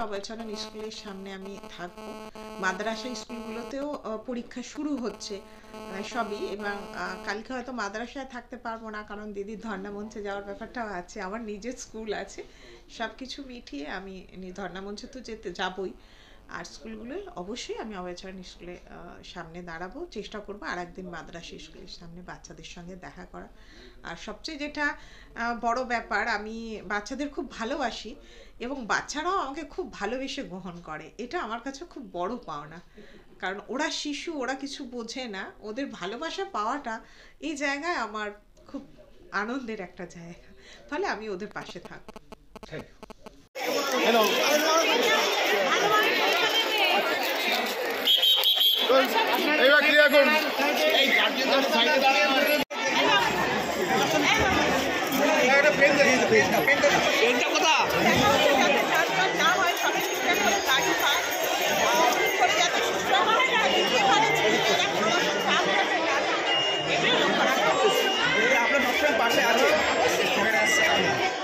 অবচেতন স্কুলের সামনে আমি থাকবো। মাদ্রাসা স্কুলগুলোতেও পরীক্ষা শুরু হচ্ছে সবই, এবং কালকে হয়তো মাদ্রাসায় থাকতে পারবো না, কারণ দিদির ধর্ণা মঞ্চে যাওয়ার ব্যাপারটাও আছে, আমার নিজের স্কুল আছে, সব কিছু মিটিয়ে আমি ধর্ণা মঞ্চে তো যাবই। আর স্কুলগুলোয় অবশ্যই আমি অবচেতন স্কুলে সামনে দাঁড়াবো, চেষ্টা করবো আর একদিন মাদ্রাসা স্কুলের সামনে বাচ্চাদের সঙ্গে দেখা করা। আর সবচেয়ে যেটা বড় ব্যাপার, আমি বাচ্চাদের খুব ভালোবাসি এবং বাচ্চারাও আমাকে খুব ভালোবেসে গ্রহণ করে, এটা আমার কাছে খুব বড় পাওনা। কারণ ওরা শিশু, ওরা কিছু বোঝে না, ওদের ভালোবাসা পাওয়াটা এই জায়গায় আমার খুব আনন্দের একটা জায়গা, ফলে আমি ওদের পাশে থাকবো।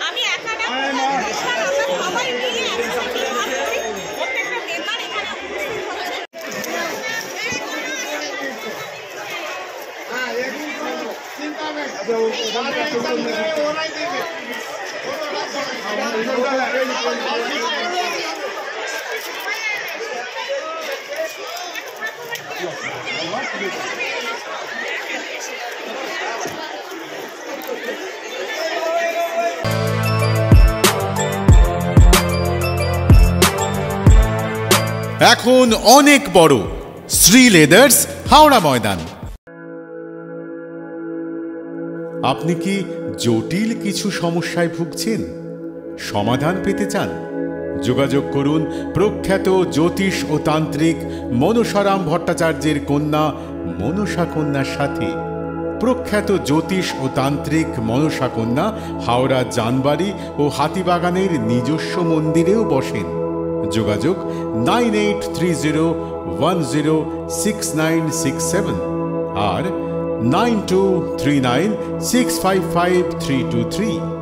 আমি একা না, সবাই মিলে একসাথে প্রত্যেকটা মেম্বার এখানে এখন অনেক বড় শ্রী লেদার্স হাওড়া ময়দান। আপনি কি জটিল কিছু সমস্যায় ভুগছেন, সমাধান পেতে চান? যোগাযোগ করুন প্রখ্যাত জ্যোতিষ ও তান্ত্রিক মনসারাম ভট্টাচার্যের কন্যা মনসা কন্যার সাথে। প্রখ্যাত জ্যোতিষ ও তান্ত্রিক মনসা কন্যা হাওড়া জানবাড়ি ও হাতিবাগানের নিজস্ব মন্দিরেও বসেন। যোগাযোগ 9830106967 আর 9239655323।